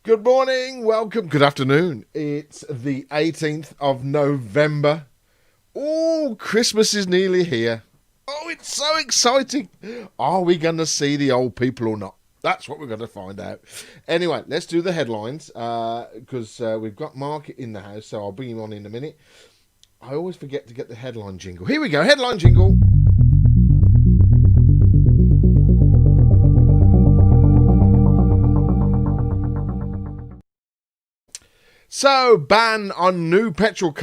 Good morning, welcome, good afternoon. It's the 18th of November. Oh, Christmas is nearly here. Oh, it's so exciting. Are we going to see the old people or not? That's what we're going to find out. Anyway, let's do the headlines because we've got Mark in the house, so I'll bring him on in a minute. I always forget to get the headline jingle. Here we go, headline jingle. So, ban on new petrol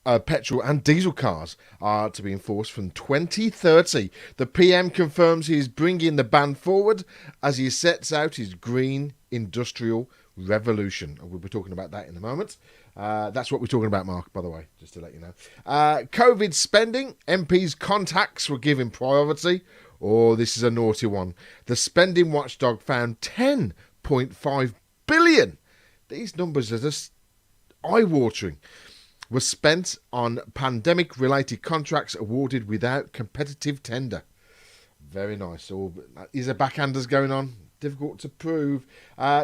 and diesel cars are to be enforced from 2030. The PM confirms he is bringing the ban forward as he sets out his green industrial revolution. We'll be talking about that in a moment. That's what we're talking about, Mark, by the way, just to let you know. COVID spending, MPs' contacts were given priority. Oh, this is a naughty one. The spending watchdog found 10.5 billion. These numbers are just eye-watering. Was spent on pandemic-related contracts awarded without competitive tender. Very nice. Is there backhanders going on? Difficult to prove.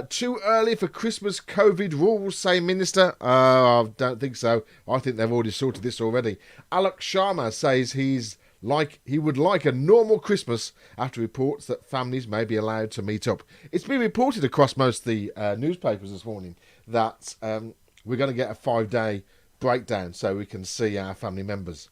Too early for Christmas COVID rules, say Minister. I don't think so. I think they've already sorted this already. Alok Sharma says he would like a normal Christmas after reports that families may be allowed to meet up. It's been reported across most of the newspapers this morning that we're going to get a 5-day breakdown so we can see our family members.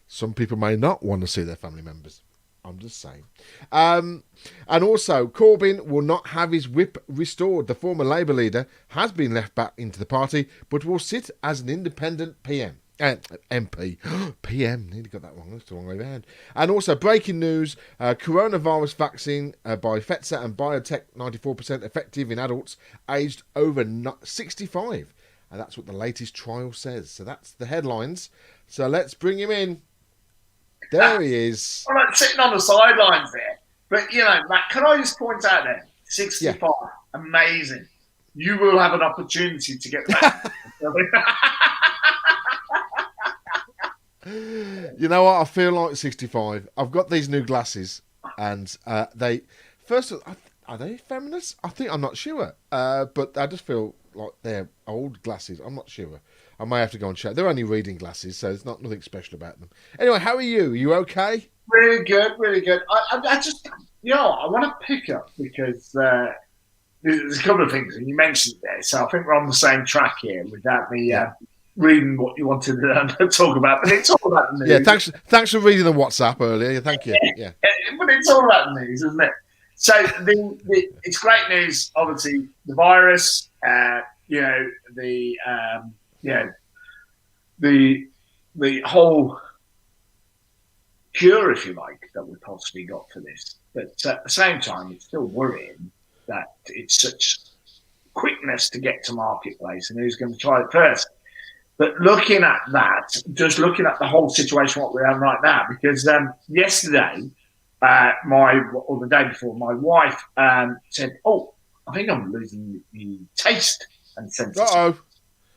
Some people may not want to see their family members. I'm just saying. And also, Corbyn will not have his whip restored. The former Labour leader has been left back into the party, but will sit as an independent PM. MP. PM. Nearly got that wrong. That's the wrong way around. And also, breaking news, coronavirus vaccine by Pfizer and Biotech, 94% effective in adults aged over 65. And that's what the latest trial says. So that's the headlines. So let's bring him in. There he is. I'm like sitting on the sidelines there. But, Matt, can I just point out there, 65, yeah. Amazing. You will have an opportunity to get back. You know what? I feel like 65. I've got these new glasses, and are they feminist? I'm not sure. But I just feel like they're old glasses. I'm not sure. I may have to go and check. They're only reading glasses, so there's nothing special about them. Anyway, how are you? Are you okay? Really good, really good. I just, I want to pick up because there's a couple of things, and you mentioned there, so I think we're on the same track here without me reading what you wanted to talk about. But it's all about the news. Yeah, thanks for reading the WhatsApp earlier. Thank you. Yeah. But it's all about the news, isn't it? So it's great news, obviously, the virus, the whole cure, if you like, that we possibly got for this. But at the same time, it's still worrying that it's such quickness to get to marketplace and who's going to try it first. But looking at that, just looking at the whole situation, what we're in right now, because yesterday, the day before, my wife said, "Oh, I think I'm losing the taste and sense." Uh-oh.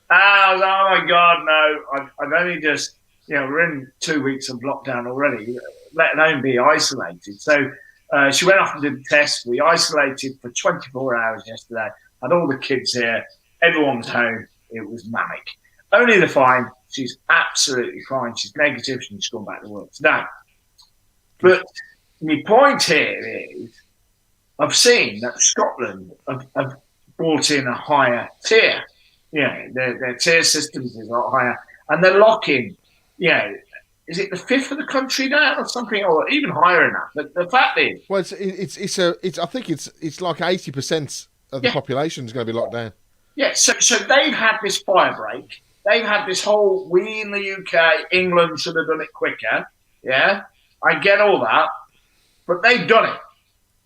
Oh my God, no! I've only just, we're in 2 weeks of lockdown already, let alone be isolated. So she went off and did the test. We isolated for 24 hours yesterday. Had all the kids here. Everyone was home. It was manic. Only the fine. She's absolutely fine. She's negative. She's gone back to work today. But my point here is, I've seen that Scotland have brought in a higher tier. Their tier systems is a lot higher, and they're locking. Is it the fifth of the country now, or something, or even higher than that? But the fact is, well, I think it's like 80% of the population is going to be locked down. Yeah, so they've had this fire break. They've had this whole, we in the UK, England should have done it quicker. Yeah, I get all that, but they've done it.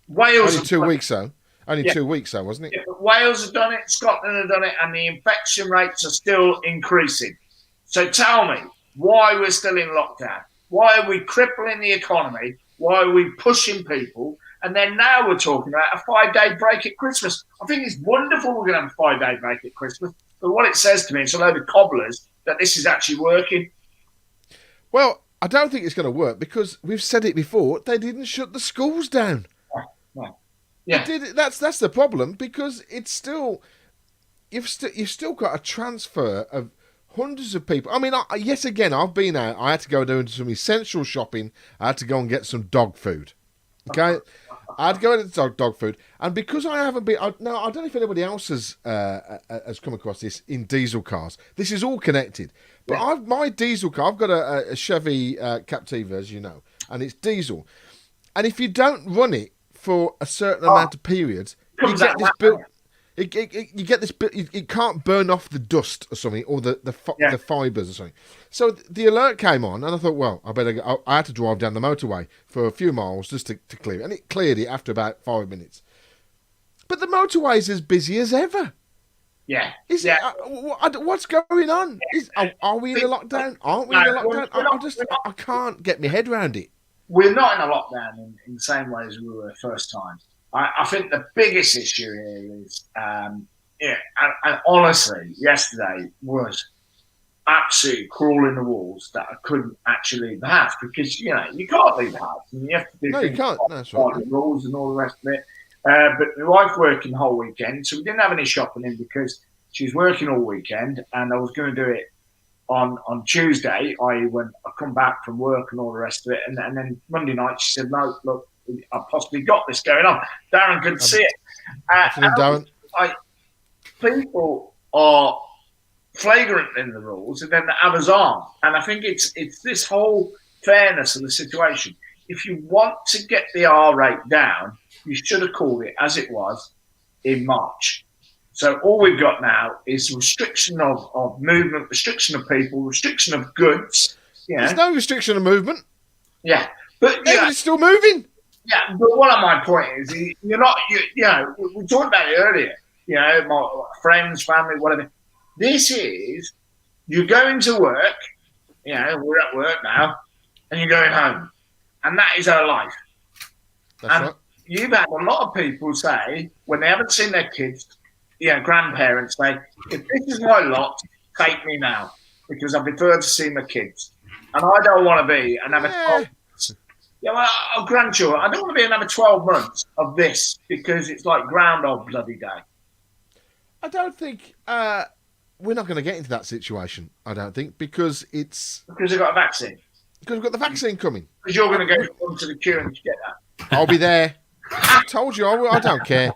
Wales only 2 weeks though. Only 2 weeks though, wasn't it? Yeah, but Wales has done it, Scotland have done it, and the infection rates are still increasing. So tell me, why we're still in lockdown? Why are we crippling the economy? Why are we pushing people? And then now we're talking about a 5-day break at Christmas. I think it's wonderful we're going to have a 5-day break at Christmas. But what it says to me, it's a load of cobblers, that this is actually working. Well, I don't think it's going to work because we've said it before. They didn't shut the schools down. No. It did. That's the problem, because it's still you've still got a transfer of hundreds of people. I mean, yet again, I've been out. I had to go doing some essential shopping. I had to go and get some dog food. Okay, I had to go and get dog food, and because I haven't been. Now, I don't know if anybody else has come across this in diesel cars. This is all connected. But my diesel car, I've got a Chevy Captiva, as you know, and it's diesel. And if you don't run it for a certain amount of periods, you get this built. You get this. It can't burn off the dust or something, or the fibres or something. So the alert came on, and I thought, well, I better go. I had to drive down the motorway for a few miles just to clear it, and it cleared it after about 5 minutes. But the motorway is as busy as ever. Yeah. What's going on? Are we in a lockdown? Aren't we in a lockdown? I can't get my head around it. We're not in a lockdown in the same way as we were the first time. I think the biggest issue here is, and honestly, yesterday was absolutely crawling the walls that I couldn't actually leave the house, because, you can't leave the house. And you have to do you can't. That's right. The rules and all the rest of it. But my wife working the whole weekend, so we didn't have any shopping in because she's working all weekend, and I was going to do it on Tuesday, i.e. when I come back from work and all the rest of it. And then Monday night she said, no, look, I've possibly got this going on. Darren couldn't see it. People are flagrant in the rules, and then the others aren't. And I think it's this whole fairness of the situation. If you want to get the R rate down, you should have called it as it was in March. So all we've got now is restriction of movement, restriction of people, restriction of goods. There's no restriction of movement. Yeah. But it's still moving. Yeah, but one of my point is, you're not, we talked about it earlier, my friends, family, whatever. This is, you're going to work, we're at work now, and you're going home. And that is our life. That's right. You've had a lot of people say, when they haven't seen their kids, grandparents say, if this is my lot, take me now, because I prefer to see my kids. And I don't want to be another 12 months. Grandchildren, I don't want to be another 12 months of this, because it's like Groundhog bloody Day. I don't think we're not going to get into that situation, I don't think, because it's... Because they've got a vaccine. Because we've got the vaccine coming. Because you're going to go onto the queue and get that. I'll be there. I told you, I don't care.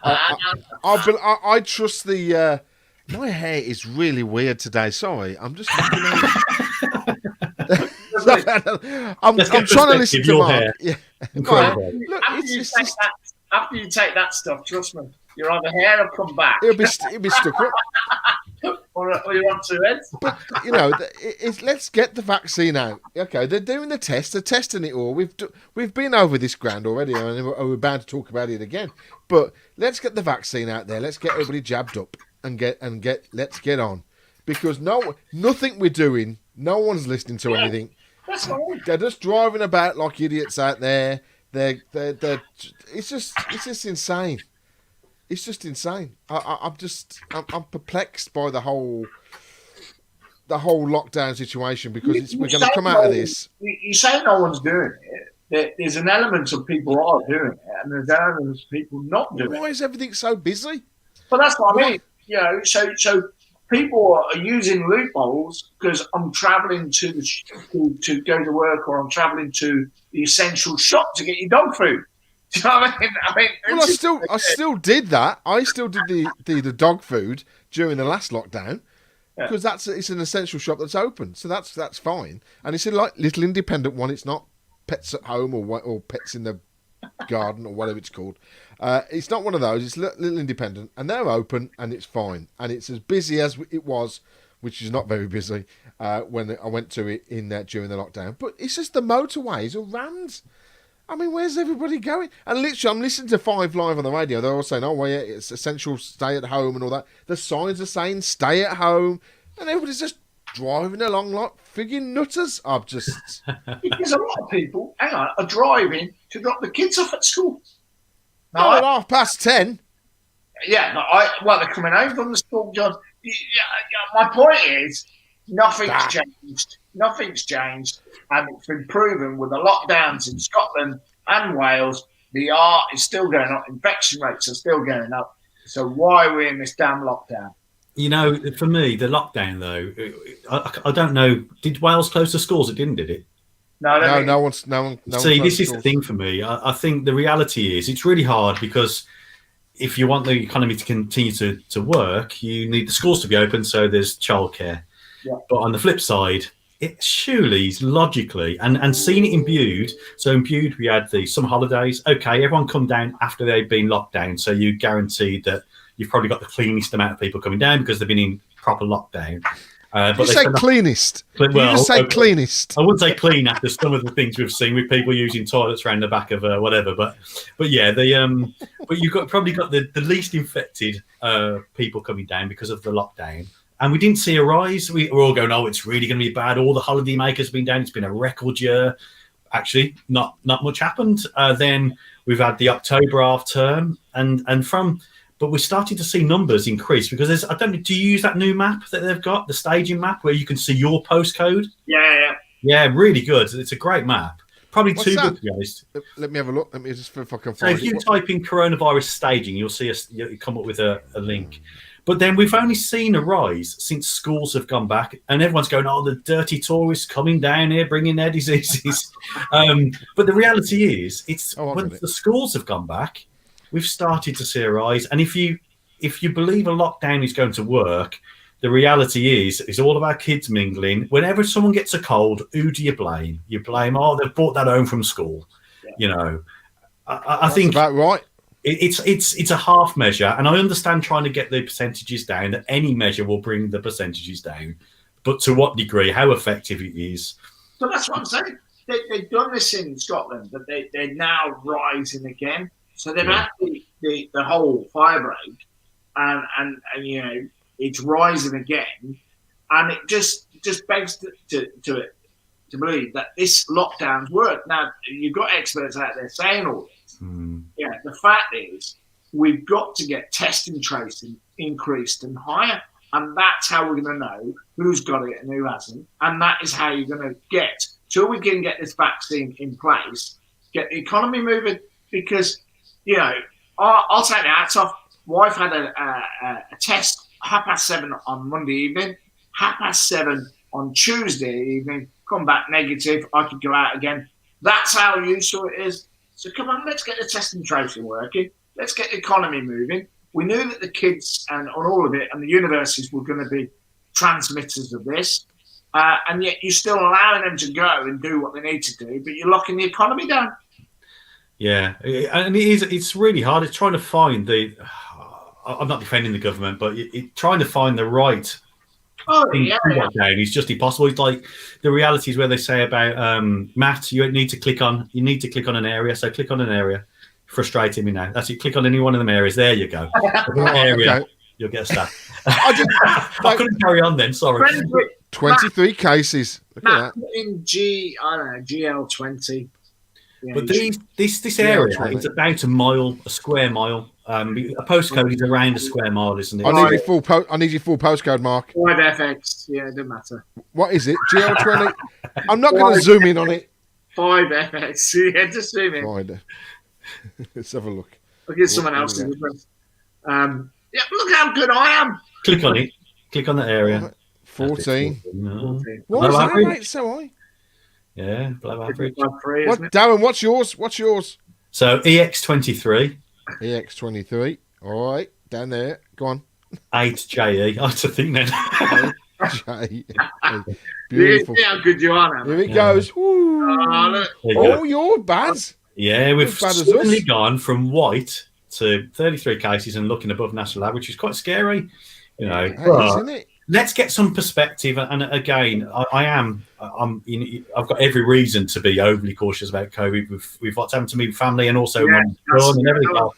I trust the... my hair is really weird today. Sorry, I'm just looking at it. I'm trying to listen to Mark. Yeah. Look, after you take that stuff, trust me, your other hair will come back. It'll be stuck up. or you want to heads. But let's get the vaccine out. Okay, they're doing the test. They're testing it all. We've been over this ground already, and we're bound to talk about it again. But let's get the vaccine out there. Let's get everybody jabbed up and let's get on, because nothing we're doing, no one's listening to anything. That's fine. They're just driving about like idiots out there. It's just insane. It's just insane. I'm perplexed by the whole lockdown situation, because we're going to come out of this. You say no one's doing it. There's an element of people are doing it, and there's elements of people not doing it. Why is everything so busy? But that's what I mean. So people are using loopholes because I'm travelling to go to work, or I'm travelling to the essential shop to get your dog food. Do you know what I mean? Well, I still did that. I still did the dog food during the last lockdown, because it's an essential shop that's open, so that's fine. And it's a little independent one. It's not Pets at Home or Pets in the Garden or whatever it's called. It's not one of those. It's little independent, and they're open, and it's fine. And it's as busy as it was, which is not very busy when I went to it during the lockdown. But it's just the motorways are rammed. I mean, where's everybody going? And literally, I'm listening to 5 Live on the radio. They're all saying, oh, well, yeah, it's essential, stay at home and all that. The signs are saying, stay at home. And everybody's just driving along like frigging nutters. Because a lot of people, are driving to drop the kids off at school. Now, at 10:30. Yeah, they're coming home from the school, John. My point is, nothing's changed. Nothing's changed, and it's been proven with the lockdowns in Scotland and Wales the art is still going up. Infection rates are still going up. So why are we in this damn lockdown? You know, for me, the lockdown though, I don't know. Did Wales close the schools? It didn't, did it? No, No one. See, this is the thing for me. I think the reality is it's really hard because if you want the economy to continue to work, you need the schools to be open, so there's childcare. Yeah. But on the flip side, it surely logically and seeing it in Bude. So in Bude, we had the summer holidays. Okay, everyone come down after they've been locked down, so you guaranteed that you've probably got the cleanest amount of people coming down because they've been in proper lockdown. But you say cleanest. Well, you just say cleanest. I wouldn't say clean after some of the things we've seen with people using toilets around the back of whatever. But yeah, but you've probably got the least infected people coming down because of the lockdown. And we didn't see a rise. We're all going, oh, it's really going to be bad. All the holiday makers have been down. It's been a record year. Actually, not much happened. Then we've had the October half term, but we're starting to see numbers increase because I don't know, do you use that new map that they've got, the staging map, where you can see your postcode? Yeah, really good. It's a great map. Probably too good, to be honest. Let me have a look. Let me just see if I can find it. So if you type in coronavirus staging, you'll see you'll come up with a link. But then we've only seen a rise since schools have gone back, and everyone's going, oh, the dirty tourists coming down here bringing their diseases. But the reality is, once the schools have gone back, we've started to see a rise. And if you believe a lockdown is going to work, the reality is all of our kids mingling. Whenever someone gets a cold, who do you blame? You blame, oh, they've brought that home from school. Yeah. You know, I think that's about right. It's a half measure, and I understand trying to get the percentages down. That any measure will bring the percentages down, but to what degree, how effective it is. So that's what I'm saying. They've done this in Scotland, but they're now rising again. So they've had the whole fire break, and you know it's rising again, and it just begs to believe that this lockdown's work. Now you've got experts out there saying all this. Yeah, the fact is we've got to get testing tracing increased and higher, and that's how we're going to know who's got it and who hasn't, and that is how you're going to get till we can get this vaccine in place, get the economy moving. Because you know, I'll take the hats off. Wife had a test 7:30 on Monday evening, 7:30 on Tuesday evening. Come back negative. I could go out again. That's how useful it is. So come on, let's get the testing tracing working. Let's get the economy moving. We knew that the kids and on all of it and the universities were going to be transmitters of this. And yet you're still allowing them to go and do what they need to do, but you're locking the economy down. Yeah, and it's really hard. It's trying to find I'm not defending the government, but trying to find the right thing to lock down is just impossible. It's like the reality is where they say about Matt, you need to click on an area. So click on an area. Frustrating me now. That's it. Click on any one of them areas. There you go. Area. Okay. You'll get a stat. I couldn't carry on then. Sorry. 23 cases. Look at that. In GL20. Yeah, but this area is about a square mile. A postcode is around a square mile, isn't it? I need your full postcode, Mark. 5FX. Yeah, it doesn't matter. What is it? GL20? I'm not going to zoom in on it. 5FX. Yeah, just zoom in. Let's have a look. I'll give someone else a difference. Yeah, look how good I am. Click on it. Click on the area. 14. No. What is that, mate? So high. Yeah, below average. Darren, what's yours? So EX23. EX23. All right, down there. Go on. 8JE. I had to think then. 8JE. Beautiful. See how good you are now. Here it goes. You're bad. Yeah, we've suddenly gone from white to 33 cases and looking above national average, which is quite scary. You know, isn't it? Let's get some perspective. And again, I've got every reason to be overly cautious about COVID with what's happened to me, family, and also my son and everything else.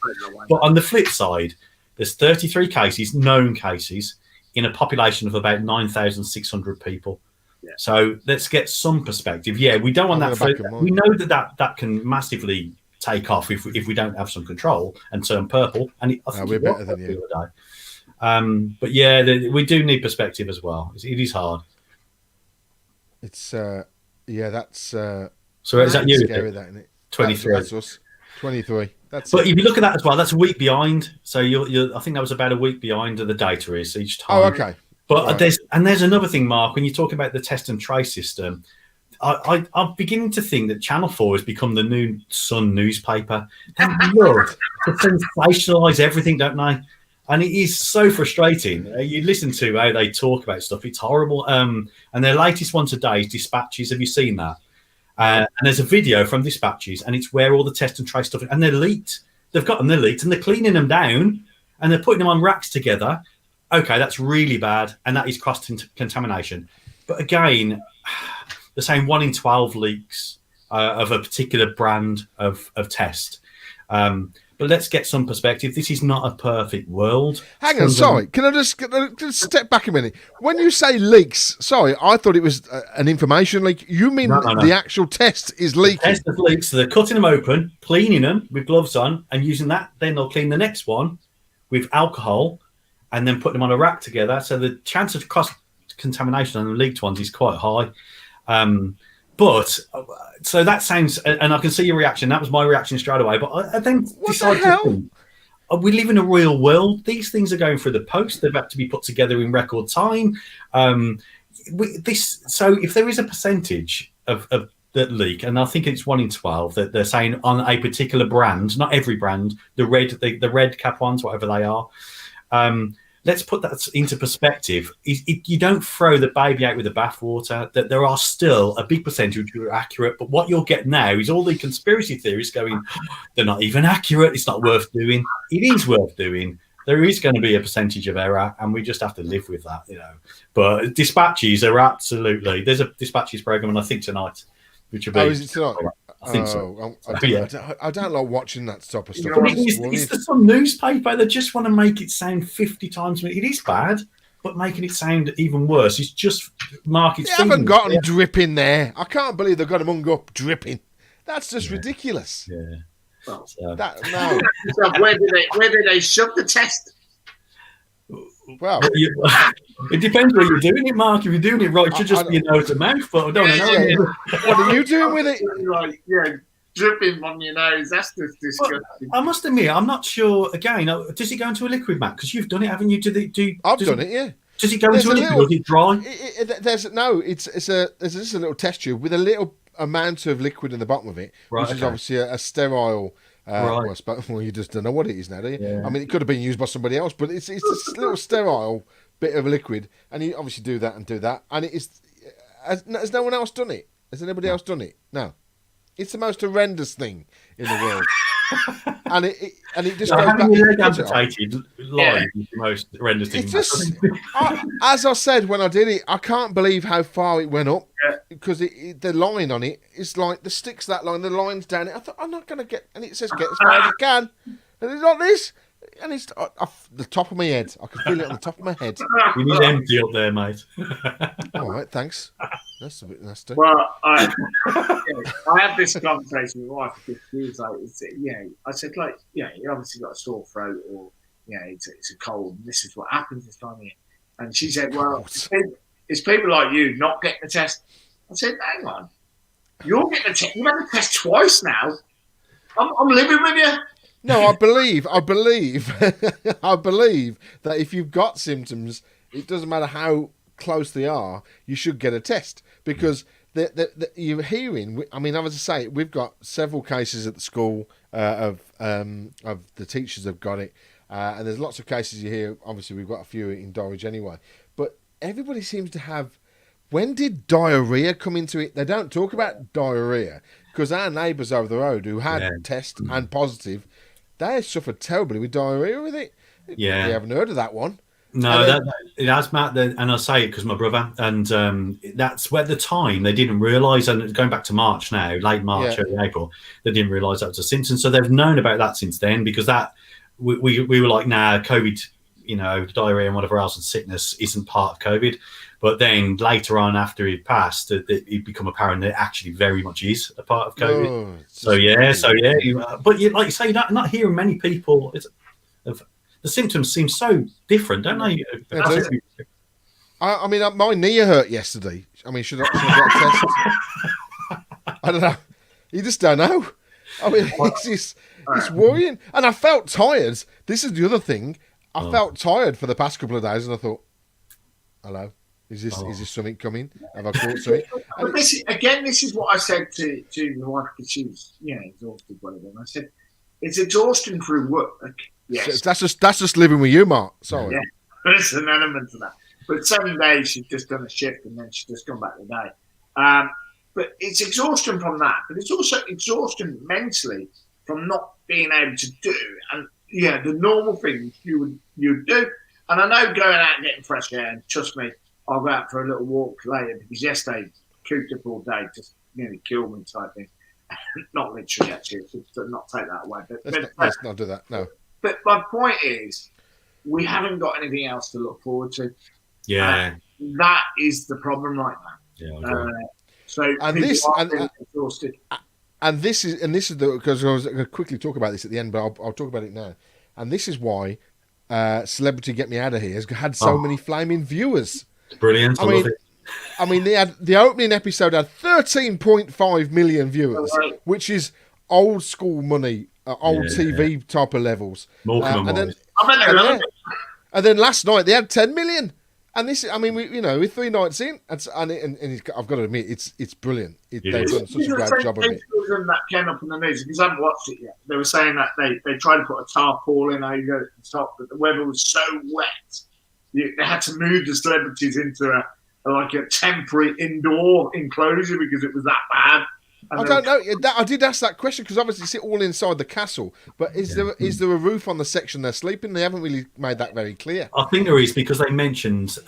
But on the flip side, there's 33 cases, known cases, in a population of about 9,600 people. Yeah. So let's get some perspective. Yeah, we don't want that. We know that can massively take off if we don't have some control and turn purple. And I think we're better than you. But yeah, we do need perspective as well. It is hard. It's that's. So is that you? Scary, that, isn't it? 23. That's us. 23. That's But it. if you look at that as well, that's a week behind. So I think that was about a week behind the data is each time. Oh, okay. But Right. there's another thing, Mark. When you talk about the test and trace system, I'm beginning to think that Channel 4 has become the new Sun newspaper. They love to sensationalise everything, don't they? And it is so frustrating. You listen to how they talk about stuff; it's horrible. And their latest one today is Dispatches. Have you seen that? And there's a video from Dispatches, and it's where all the test and trace stuff, and they're leaked. They've got them, they're leaked, and they're cleaning them down, and they're putting them on racks together. Okay, that's really bad, and that is cross contamination. But again, they're saying 1 in 12 leaks of a particular brand of test. But let's get some perspective. This is not a perfect world. Hang on, sorry. Can I just step back a minute? When you say leaks, sorry, I thought it was an information leak. You mean No. the actual test is leaking? The test of leaks, so they're cutting them open, cleaning them with gloves on, and using that. Then they'll clean the next one with alcohol, and then put them on a rack together. So the chance of cross contamination on the leaked ones is quite high. But so that sounds, and I can see your reaction. That was my reaction straight away. But I then decided to think, we live in a real world. These things are going through the post. They've had to be put together in record time. So if there is a percentage of that leak, and I think it's 1 in 12 that they're saying on a particular brand, not every brand, the red cap ones, whatever they are. Let's put that into perspective. You don't throw the baby out with the bathwater. That there are still a big percentage which are accurate, but what you'll get now is all the conspiracy theories going, they're not even accurate. It's not worth doing. It is worth doing. There is going to be a percentage of error, and we just have to live with that, But Dispatches are absolutely. There's a Dispatches program, and I think tonight, which will be. Oh, is it tonight? I think so. I don't like watching that type of stuff. It's the Sun newspaper. They just want to make it sound 50 times. It is bad, but making it sound even worse is just market. They haven't got them dripping there. I can't believe they've got them hung up dripping. That's just ridiculous. Yeah. Well, no. So where did they shove the test? Well, it depends what you're doing it, Mark. If you're doing it right, it should just be a nose to mouth. But I don't know. What are you doing with it? Right, dripping on your nose. That's just disgusting. Well, I must admit, I'm not sure. Again, does it go into a liquid, Matt? Because you've done it, haven't you? I've done it. Yeah. Does it go into a liquid or is it dry? There's just a little test tube with a little amount of liquid in the bottom of it, which is obviously a sterile. Well, you just don't know what it is now, do you? Yeah. I mean, it could have been used by somebody else, but it's a little sterile bit of liquid, and you obviously do that, and it is. Has no one else done it? Has anybody else done it? No. It's the most horrendous thing in the world, and it just goes having back. your leg amputated live is the most horrendous thing. It's just, as I said when I did it, I can't believe how far it went up because the line on it is like the sticks that line, the line's down it. I thought I'm not going to get, and it says get as far as you can, and it's like this, and it's off the top of my head. I can feel it on the top of my head. You need empty up there, mate. All right, thanks. That's a bit nasty. Well, I had this conversation with my wife because she was like, I said, you obviously got a sore throat or, it's a cold. And this is what happens this time of year. And she said, well, it's people like you not getting the test. I said, hang on. You're getting the test. You've had the test twice now. I'm living with you. No, I believe I believe that if you've got symptoms, it doesn't matter how close they are, you should get a test because you're hearing. I mean, as I say, we've got several cases at the school of the teachers have got it, and there's lots of cases you hear. Obviously, we've got a few in Dorridge anyway, but everybody seems to have. When did diarrhea come into it? They don't talk about diarrhea because our neighbours over the road who had test and positive, they suffered terribly with diarrhea with it. Yeah, you haven't heard of that one. No, it has, Matt, and I say it because my brother, and that's where at the time they didn't realise, and going back to March now, late March, early April, they didn't realise that was a symptom. So they've known about that since then because that we were like, nah, COVID, diarrhea and whatever else and sickness isn't part of COVID. But then later on, after it passed, it become apparent that it actually very much is a part of COVID. Oh, but like you say, you're not hearing many people. The symptoms seem so different, don't they? I mean, my knee hurt yesterday. I mean, should I get a test? I don't know. You just don't know. I mean, It's worrying. And I felt tired. This is the other thing. I felt tired for the past couple of days, and I thought, hello, is this something coming? Have I caught something? But this is what I said to my wife, because she was, exhausted, whatever. And I said, it's exhausting through work. Yes. So that's just living with you, Mark. Sorry. Yeah, there's an element of that. But 7 days, she's just done a shift, and then she's just gone back today. But it's exhaustion from that. But it's also exhaustion mentally from not being able to do the normal things you would do. And I know going out and getting fresh air, and trust me, I'll go out for a little walk later, because yesterday, cooped up all day, just nearly killed me type thing. Not literally, actually, to not take that away. Let's not do that, no. But my point is, we haven't got anything else to look forward to. Yeah. That is the problem right now. Yeah, so exhausted. And this is because I was going to quickly talk about this at the end, but I'll talk about it now. And this is why Celebrity Get Me Out of Here has had so many flaming viewers. It's brilliant. I mean, the opening episode had 13.5 million viewers, which is old school money, old TV type of levels. And then last night they had 10 million. And this, I mean, we're 3 nights in, and I've got to admit, it's brilliant. They've done such a great job of it. That came up in the news, because I haven't watched it yet. They were saying that they tried to put a tarpaulin over the top, but the weather was so wet, they had to move the celebrities into a temporary indoor enclosure because it was that bad. I don't know. I did ask that question, because obviously it's all inside the castle. But is there a roof on the section they're sleeping? They haven't really made that very clear. I think there is, because they mentioned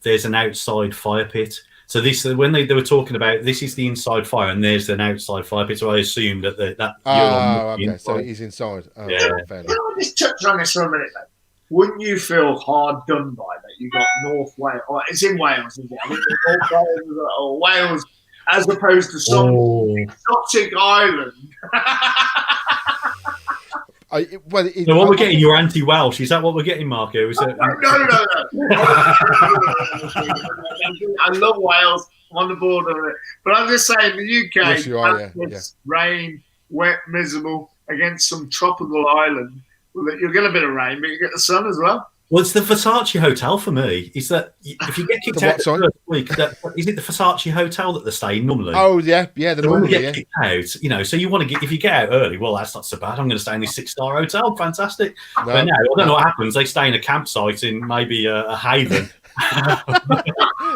there's an outside fire pit. So this, when they were talking about, this is the inside fire, and there's an outside fire pit. So I assumed that okay. So he's inside. Oh, yeah. Can I just touch on this for a minute, though? Wouldn't you feel hard done by that? You got North Wales, or it's in Wales, isn't it? I think North Wales or Wales, as opposed to some exotic island. So what we're getting, you're anti-Welsh. Is that what we're getting, Marco? Is it? No. I love Wales. I'm on the border of it. But I'm just saying, the UK, yes, you are, rain, wet, miserable, against some tropical island. Well, you'll get a bit of rain, but you get the sun as well. Well, it's the Versace Hotel for me. Is that if you get kicked out the first week, is it the Versace Hotel that they stay in normally? Oh yeah. So when you get kicked out, so you want to get, if you get out early, well, that's not so bad. I'm going to stay in this 6-star hotel. Fantastic. No, but now I don't know what happens. They stay in a campsite in maybe a haven.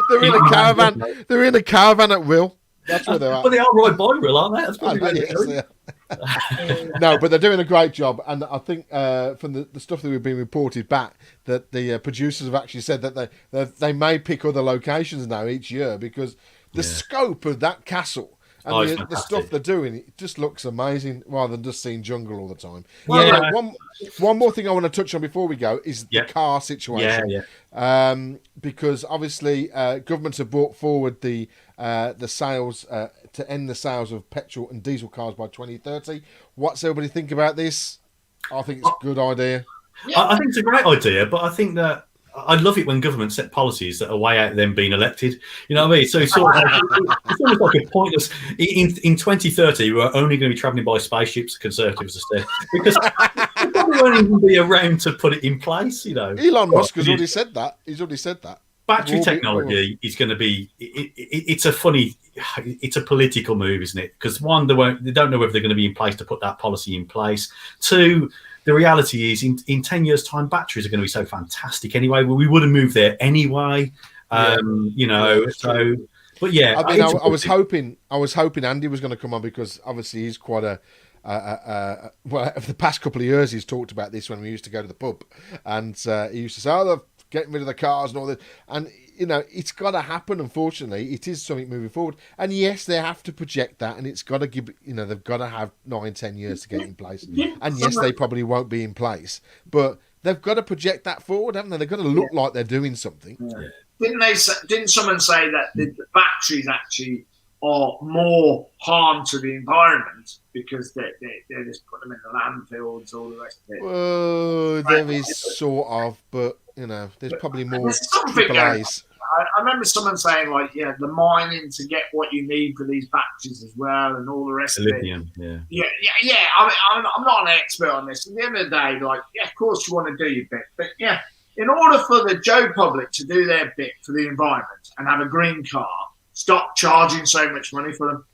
They're in a caravan. They're in a caravan at will. That's where they're at. Well, they are right by will, aren't they? That's probably No, but they're doing a great job, and I think from the stuff that we've been reported back, that the producers have actually said that they may pick other locations now each year, because the scope of that castle and the stuff they're doing, it just looks amazing, rather than just seeing jungle all the time. Well, one more thing I want to touch on before we go is the car situation. Because obviously governments have brought forward the sales to end the sales of petrol and diesel cars by 2030. What's everybody think about this? I think it's a good idea. I think it's a great idea, but I think that I love it when governments set policies that are way out of them being elected. You know what I mean? So it's almost like a pointless. In 2030, we're only going to be travelling by spaceships, Conservatives have said, because we probably won't even be around to put it in place. Elon Musk has already said that. He's already said that. Battery technology is going to be. It's a political move, isn't it? Because one, they don't know whether they're going to be in place to put that policy in place. Two, the reality is, in 10 years' time, batteries are going to be so fantastic anyway. We would have moved there anyway. But yeah, I mean, I was hoping Andy was going to come on, because obviously he's quite well, for the past couple of years he's talked about this when we used to go to the pub, and he used to say, they're getting rid of the cars and all this, and it's got to happen. Unfortunately, it is something moving forward, and yes, they have to project that, and it's got to give, they've got to have 9-10 years to get in place, and yes, they probably won't be in place, but they've got to project that forward, haven't they? They've got to look like they're doing something. Didn't someone say that the batteries actually are more harm to the environment because they just put them in the landfills, all the rest of it? Well, there is sort of, but there's probably more triple A's. I remember someone saying like, yeah, the mining to get what you need for these batteries as well, and all the rest of it. Lithium, yeah. Yeah. I mean, I'm not an expert on this. At the end of the day, like, yeah, of course you want to do your bit, but yeah, in order for the Joe public to do their bit for the environment and have a green car, stop charging so much money for them,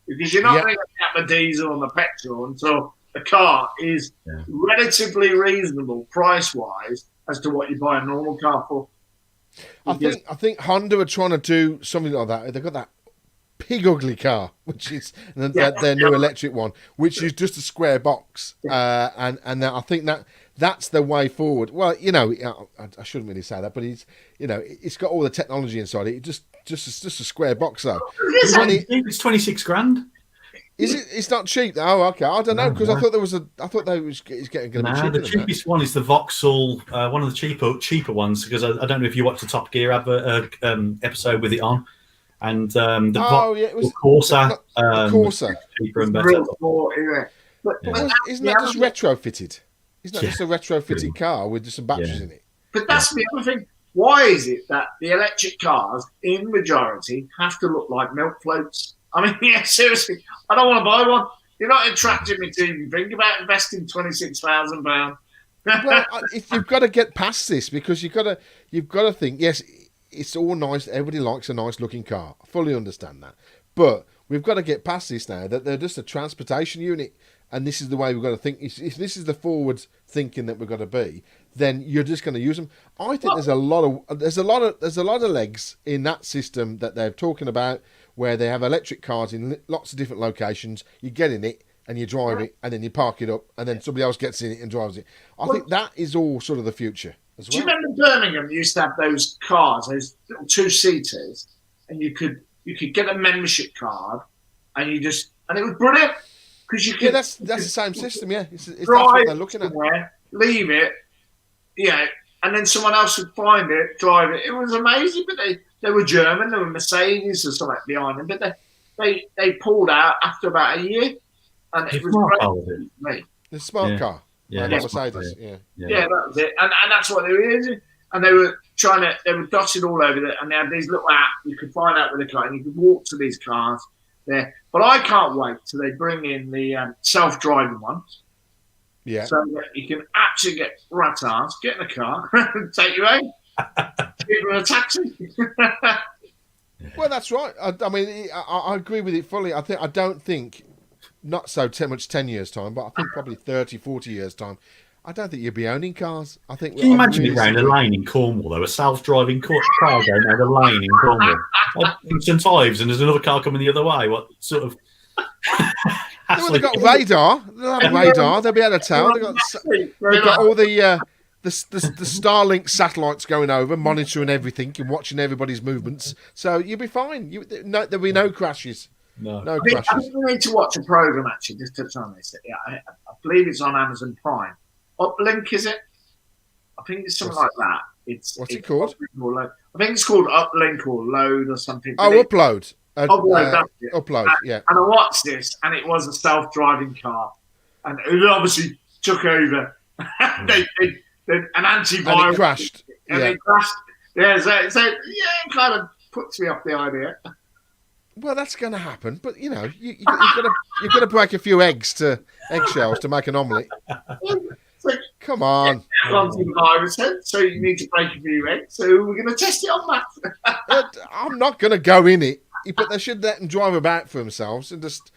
because you're not going to get the diesel and the petrol until the car is relatively reasonable price wise as to what you buy a normal car for. I think Honda are trying to do something like that. They've got that pig ugly car, which is their new electric one, which is just a square box, and I think that's the way forward. Well, you know, I shouldn't really say that, but it's got all the technology inside it. Just a square box though. It's 26 grand. Is it? It's not cheap. Oh, okay. I don't know because I thought it's getting going to be cheaper. The cheapest one is the Vauxhall, one of the cheaper ones, because I don't know if you watched the Top Gear episode with it on, and the Corsa. The Corsa. Cheaper and better. Isn't that just retrofitted? Isn't that just a retrofitted car with just some batteries in it? But that's the other thing. Why is it that the electric cars, in majority, have to look like milk floats? I mean, yeah, seriously, I don't want to buy one. You're not attracting me to even think about investing £26,000. Well, if you've got to get past this, because you've got to think. Yes, it's all nice. Everybody likes a nice looking car. I fully understand that, but we've got to get past this now. That they're just a transportation unit, and this is the way we've got to think. If this is the forward thinking that we've got to be, then you're just going to use them. I think there's a lot of legs in that system that they're talking about, where they have electric cars in lots of different locations. You get in it and you drive it, and then you park it up, and then somebody else gets in it and drives it. I think that is all sort of the future as well. Do you remember Birmingham used to have those cars, those little two-seaters, and you could get a membership card, and it was brilliant because you could. Yeah, that's the same system. Yeah, it's that's what they're looking at. Leave it, and then someone else would find it, drive it. It was amazing, but they were German. There were Mercedes or something behind them, but they pulled out after about a year, and it was great. The smart car, Mercedes. Yeah, that was it, and that's what they were using. And they were dotted all over it, and they had these little apps you could find out where the car, and you could walk to these cars there. But I can't wait till they bring in the self-driving ones. Yeah. So that you can actually get rat ass, get in a car, and take you home. Give them a taxi. Well, that's right. I mean, I agree with it fully. I don't think, not so much 10 years' time, but I think probably 30, 40 years' time, I don't think you'll be owning cars. I think. Can you imagine it round a lane in Cornwall, though? A self-driving car going down a lane in Cornwall. In St Ives, and there's another car coming the other way. What sort of... They've got radar. They'll have radar. They'll be able to tell. They've got all the Starlink satellites going over, monitoring everything and watching everybody's movements. So you'll be fine. There'll be no crashes. No crashes. I think we need to watch a program actually. Just touch on this. Yeah, I believe it's on Amazon Prime. Uplink, is it? I think it's something like that. What's it called? I think it's called Uplink or Load or something. Oh, Upload. Upload, yeah. And I watched this, and it was a self-driving car, and it obviously took over. An antivirus, and it crashed. And it crashed. Yeah, so it kind of puts me off the idea. Well, that's going to happen, but you've got to break a few eggshells to make an omelette. Come on. So you need to break a few eggs. So we're going to test it on that. I'm not going to go in it, but they should let them drive about for themselves and just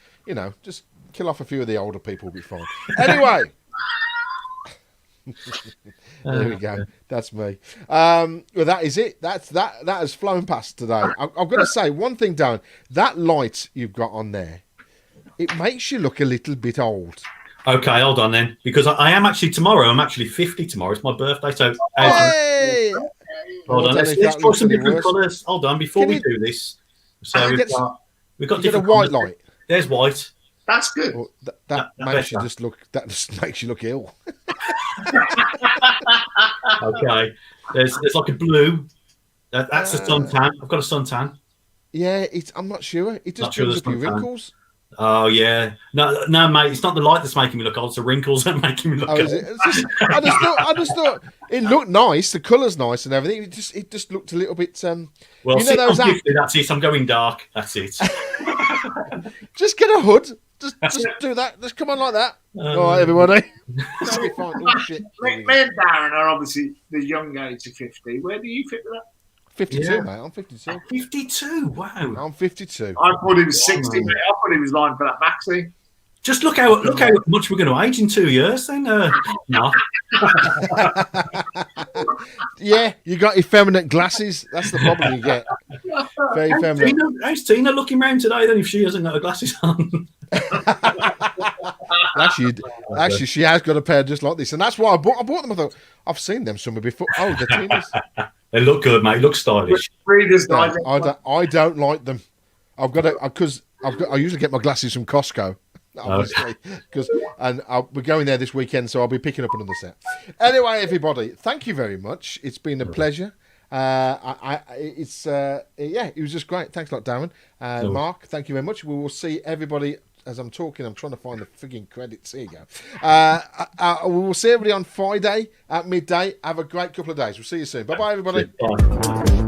kill off a few of the older people. Will be fine. Anyway. There we go. That's me. Well, that is it. That has flown past today. I'm going to say one thing, Darren. That light you've got on there, it makes you look a little bit old. Okay, hold on then, because I am actually tomorrow. I'm actually 50 tomorrow. It's my birthday, so hey! Hold on. Let's put some different colours. Hold on, before we do this. So we've got different a white light. There's white. That's good. Well, that makes you just look. That just makes you look ill. Okay. There's like a blue. That's a suntan. I've got a suntan. Yeah, I'm not sure. It just brings up your wrinkles. Oh yeah, no, mate. It's not the light that's making me look old. It's the wrinkles that are making me look Oh, old. is it? It's just, I just thought it looked nice. The colour's nice and everything. It just looked a little bit. Well, you know those I'm 50, that's it. I'm going dark. That's it. Just get a hood. Just do that. Just come on like that. All right, everybody. That'll be fine. Oh, shit. Me and Darren are obviously the young age of 50. Where do you fit with that? 52, Yeah. mate. I'm 52. 52. Wow. I'm 52. I thought he was 60, mate. I thought he was lying for that maxi. Just look how much we're going to age in 2 years. Then, no. Yeah, you got effeminate glasses. That's the problem you get. Very feminine. How's Tina looking round today? Then, if she hasn't got her glasses on. Actually, she has got a pair just like this, and that's why I bought them. I thought I've seen them somewhere before. Oh, they're Tina's. They look good, mate. Look stylish. No, I don't like them. I've got to because I usually get my glasses from Costco, obviously, we're going there this weekend, so I'll be picking up another set. Anyway, everybody, thank you very much. It's been a pleasure. It was just great. Thanks a lot, Darren. Mark, thank you very much. We will see everybody. As I'm talking, I'm trying to find the frigging credits. Here you go. We will see everybody on Friday at midday. Have a great couple of days. We'll see you soon. Bye-bye, everybody. Bye.